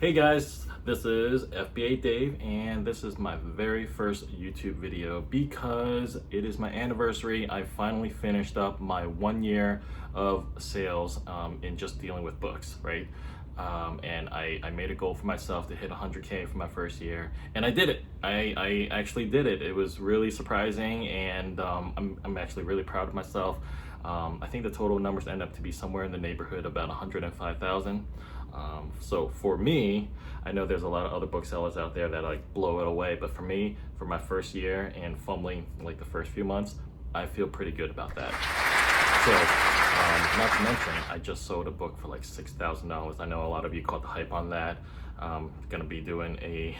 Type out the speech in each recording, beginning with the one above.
Hey guys, this is FBA Dave, and this is my very first YouTube video because it is my anniversary. I finally finished up my 1 year of sales in just dealing with books, right? And I made a goal for myself to hit 100K for my first year, and I did it. I actually did it. It was really surprising, and I'm actually really proud of myself. I think the total numbers end up to be somewhere in the neighborhood about 105,000. So for me, I know there's a lot of other booksellers out there that like blow it away, but for me, for my first year and fumbling like the first few months, I feel pretty good about that. So, not to mention, I just sold a book for like $6,000. I know a lot of you caught the hype on that. Gonna be doing a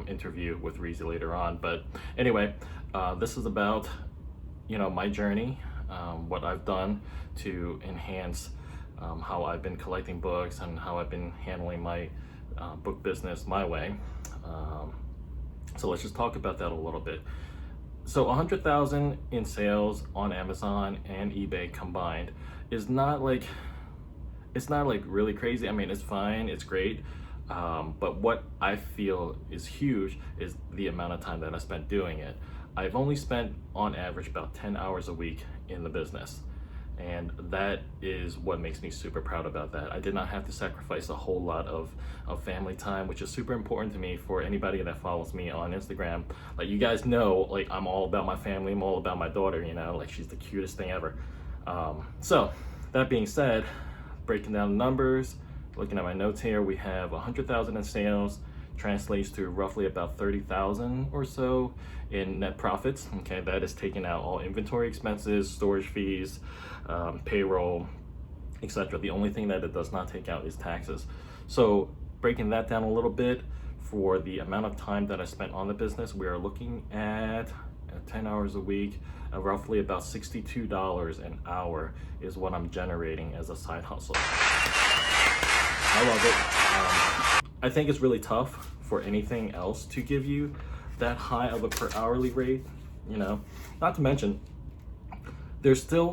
interview with Reezy later on, but anyway, this is about my journey, what I've done to enhance how I've been collecting books and how I've been handling my book business my way. So let's just talk about that a little bit. So 100,000 in sales on Amazon and eBay combined is not like really crazy. I mean, it's fine, it's great. But what I feel is huge is the amount of time that I spent doing it. I've only spent on average about 10 hours a week in the business. And that is what makes me super proud about that. I did not have to sacrifice a whole lot of family time, which is super important to me. For anybody that follows me on Instagram, like you guys know, like I'm all about my family, I'm all about my daughter, like she's the cutest thing ever. So that being said, breaking down the numbers, looking at my notes here, we have 100,000 in sales, translates to roughly about 30,000 or so in net profits. Okay, that is taking out all inventory expenses, storage fees, payroll, etc. The only thing that it does not take out is taxes. So breaking that down a little bit, for the amount of time that I spent on the business, we are looking at 10 hours a week, roughly about $62 an hour is what I'm generating as a side hustle. I love it. I think it's really tough for anything else to give you that high of a per hourly rate, not to mention there's still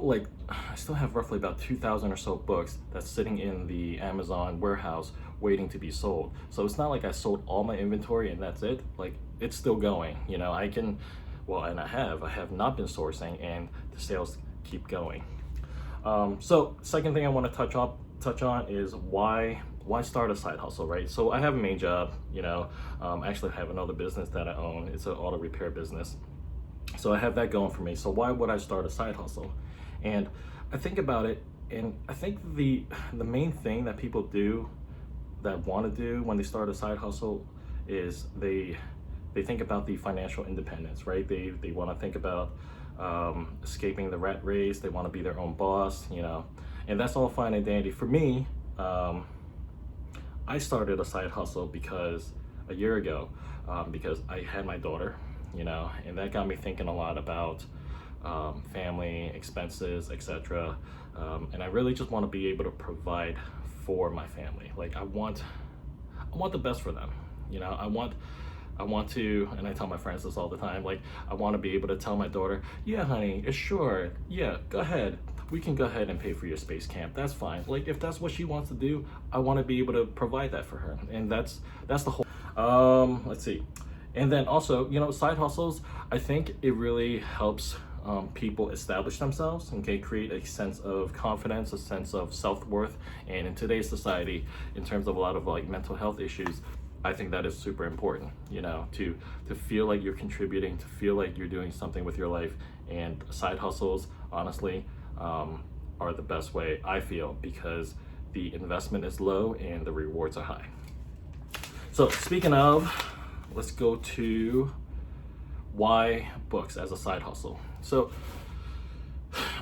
I still have roughly about 2,000 or so books that's sitting in the Amazon warehouse waiting to be sold. So it's not like I sold all my inventory and that's it. Like, it's still going, I can, and I have not been sourcing, and the sales keep going. So second thing I want to touch on is why start a side hustle, right? So I have a main job, actually I have another business that I own. It's an auto repair business. So I have that going for me. So why would I start a side hustle? And I think about it, and I think the main thing that people want to do when they start a side hustle is they think about the financial independence, right? They want to think about escaping the rat race. They want to be their own boss, and that's all fine and dandy. For me, I started a side hustle because a year ago, because I had my daughter, and that got me thinking a lot about family expenses, etc. And I really just want to be able to provide for my family. Like I want the best for them. I want to, and I tell my friends this all the time, like I want to be able to tell my daughter, yeah, honey, it's sure, yeah, go ahead. We can go ahead and pay for your space camp. That's fine. Like if that's what she wants to do, I want to be able to provide that for her. And that's the whole, let's see. And then also, side hustles, I think it really helps people establish themselves, create a sense of confidence, a sense of self-worth. And in today's society, in terms of a lot of mental health issues, I think that is super important, to feel like you're contributing, to feel like you're doing something with your life. And side hustles, honestly, are the best way, I feel, because the investment is low and the rewards are high. So speaking of, let's go to why books as a side hustle. So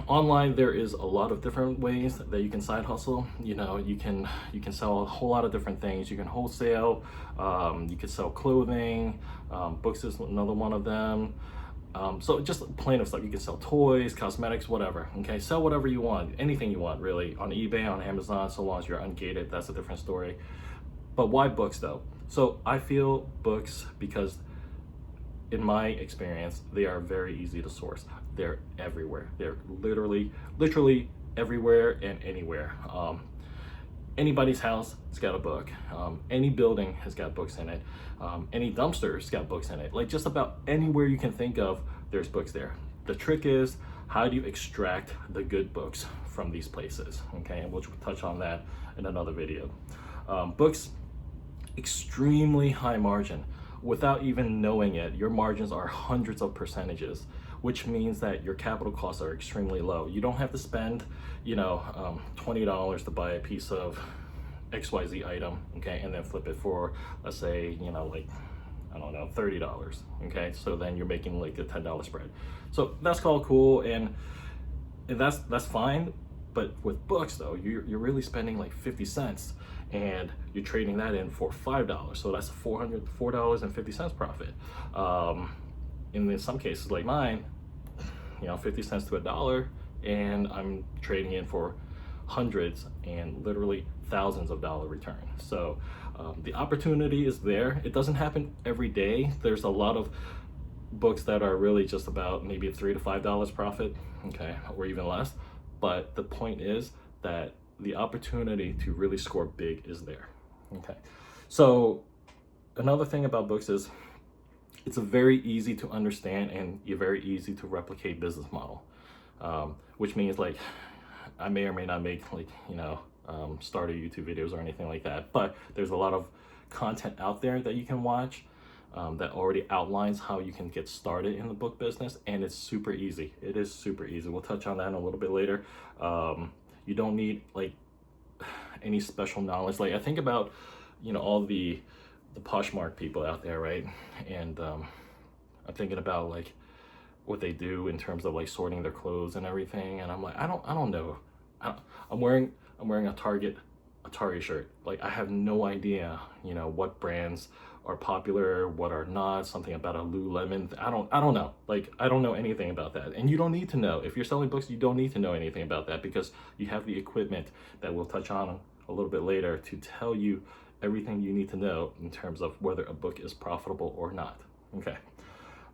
online, there is a lot of different ways that you can side hustle. You can sell a whole lot of different things. You can wholesale, you can sell clothing, books is another one of them. So just plain of stuff. You can sell toys, cosmetics, whatever. Sell whatever you want, anything you want really, on eBay, on Amazon, so long as you're ungated. That's a different story. But why books though? So I feel books because, in my experience, they are very easy to source. They're everywhere. They're literally everywhere and anywhere. anybody's house has got a book. Any building has got books in it. Any dumpster's got books in it. Like just about anywhere you can think of, there's books there. The trick is, how do you extract the good books from these places? Okay, and we'll touch on that in another video. Books, extremely high margin. Without even knowing it, your margins are hundreds of percentages, which means that your capital costs are extremely low. You don't have to spend, $20 to buy a piece of XYZ item, okay, and then flip it for, let's say, I don't know, $30, okay? So then you're making like a $10 spread. So that's called cool, and that's fine. But with books though, you're really spending like 50 cents and you're trading that in for $5. So that's $4.50 profit. In some cases like mine, 50 cents to $1, and I'm trading in for hundreds and literally thousands of dollar return. So the opportunity is there. It doesn't happen every day. There's a lot of books that are really just about maybe $3 to $5 profit, okay, or even less. But the point is that the opportunity to really score big is there, okay? So another thing about books is it's a very easy to understand and a very easy to replicate business model, which means like I may or may not make starter YouTube videos or anything like that, but there's a lot of content out there that you can watch that already outlines how you can get started in the book business, and it's super easy. It is super easy. We'll touch on that in a little bit later. You don't need like any special knowledge. Like I think about all the Poshmark people out there, right? And I'm thinking about like what they do in terms of like sorting their clothes and everything, and I'm like, I don't know. I'm wearing a Atari shirt. Like I have no idea, what brands are popular, what are not, something about a Lululemon. I don't know. Like I don't know anything about that. And you don't need to know. If you're selling books, you don't need to know anything about that, because you have the equipment that we'll touch on a little bit later to tell you everything you need to know in terms of whether a book is profitable or not. Okay.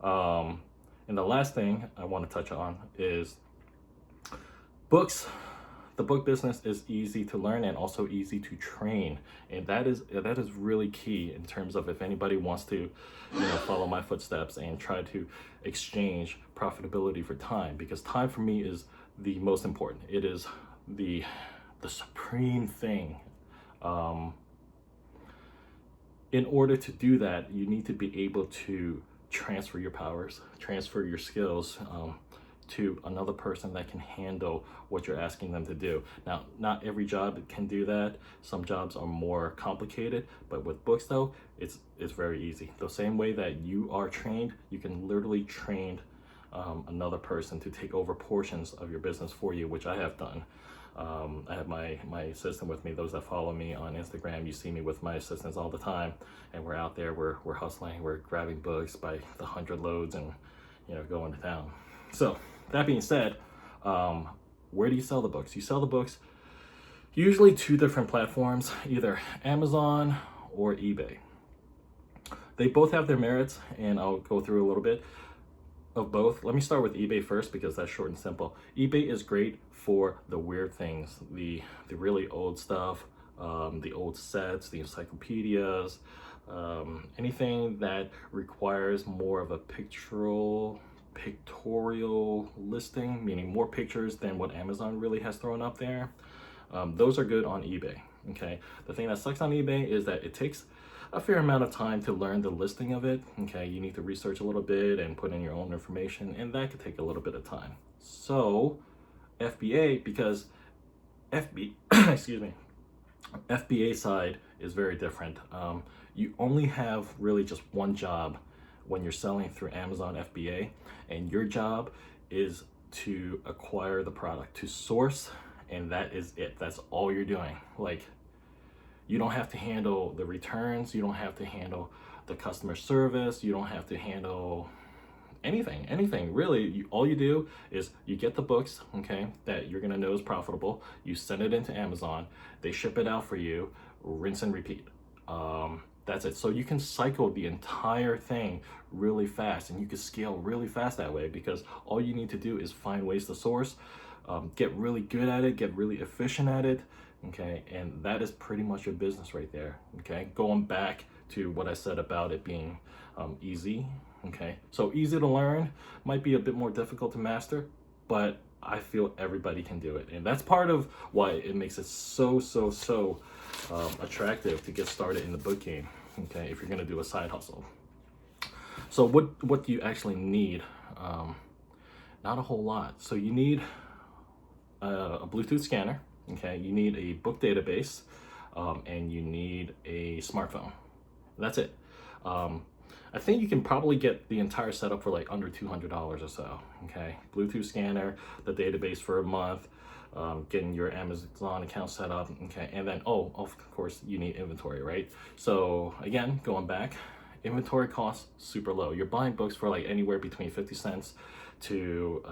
And the last thing I want to touch on is books. The book business is easy to learn and also easy to train, and that is really key in terms of if anybody wants to follow my footsteps and try to exchange profitability for time, because time for me is the most important. It is the supreme thing. In order to do that, you need to be able to transfer your powers, transfer your skills to another person that can handle what you're asking them to do. Now, not every job can do that. Some jobs are more complicated, but with books though, it's very easy. The same way that you are trained, you can literally train another person to take over portions of your business for you, which I have done. I have my assistant with me. Those that follow me on Instagram, you see me with my assistants all the time, and we're out there, we're hustling, we're grabbing books by the 100 loads and going to town. So that being said, where do you sell the books? You sell the books usually 2 different platforms, either Amazon or eBay. They both have their merits, and I'll go through a little bit of both. Let me start with eBay first, because that's short and simple. eBay is great for the weird things, the really old stuff, the old sets, the encyclopedias, anything that requires more of a pictorial listing, meaning more pictures than what Amazon really has thrown up there. Those are good on eBay. Okay, the thing that sucks on eBay is that it takes a fair amount of time to learn the listing of it. Okay, you need to research a little bit and put in your own information, and that could take a little bit of time. So FBA, because excuse me, FBA side is very different. You only have really just one job when you're selling through Amazon FBA, and your job is to acquire the product, to source, and that is it. That's all you're doing. Like, you don't have to handle the returns, you don't have to handle the customer service, you don't have to handle anything really. All you do is you get the books, okay, that you're gonna know is profitable, you send it into Amazon, they ship it out for you, rinse and repeat. That's it. So you can cycle the entire thing really fast, and you can scale really fast that way, because all you need to do is find ways to source, get really good at it, get really efficient at it, Okay, and that is pretty much your business right there. Okay, going back to what I said about it being easy. Okay, so easy to learn, might be a bit more difficult to master, but I feel everybody can do it, and that's part of why it makes it so attractive to get started in the book game. Okay, if you're gonna do a side hustle. So what do you actually need? Not a whole lot. So you need a Bluetooth scanner. Okay, you need a book database, and you need a smartphone. That's it. I think you can probably get the entire setup for like under $200 or so. Okay, Bluetooth scanner, the database for a month, getting your Amazon account set up. Okay, and then of course you need inventory, right? So again, going back, inventory costs super low. You're buying books for like anywhere between 50 cents to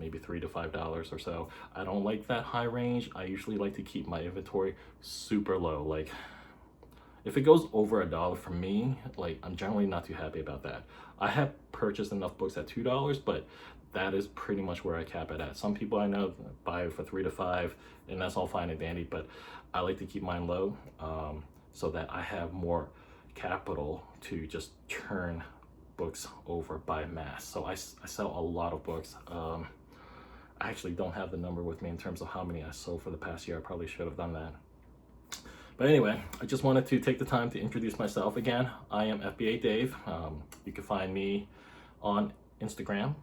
maybe $3 to $5 or so. I don't like that high range. I usually like to keep my inventory super low. Like if it goes over $1 for me, like I'm generally not too happy about that. I have purchased enough books at $2, but that is pretty much where I cap it at. Some people I know buy it for $3 to $5, and that's all fine and dandy, but I like to keep mine low so that I have more capital to just turn books over by mass. So I sell a lot of books. I actually don't have the number with me in terms of how many I sold for the past year. I probably should have done that. But anyway, I just wanted to take the time to introduce myself again. I am FBA Dave. You can find me on Instagram,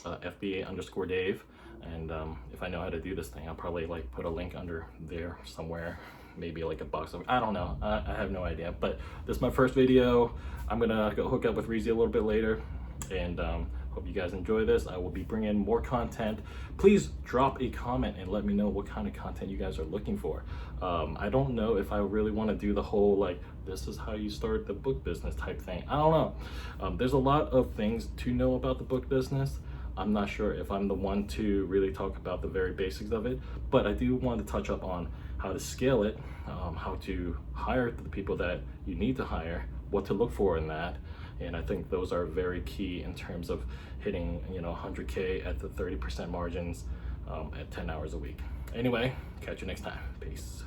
FBA_Dave. And if I know how to do this thing, I'll probably like put a link under there somewhere. Maybe like a box of, I don't know. I have no idea. But this is my first video. I'm gonna go hook up with Reezy a little bit later. And hope you guys enjoy this. I will be bringing more content. Please drop a comment and let me know what kind of content you guys are looking for. I don't know if I really want to do the whole like this is how you start the book business type thing. I don't know. There's a lot of things to know about the book business. I'm not sure if I'm the one to really talk about the very basics of it, but I do want to touch up on how to scale it, how to hire the people that you need to hire, what to look for in that. And I think those are very key in terms of hitting, 100K at the 30% margins at 10 hours a week. Anyway, catch you next time. Peace.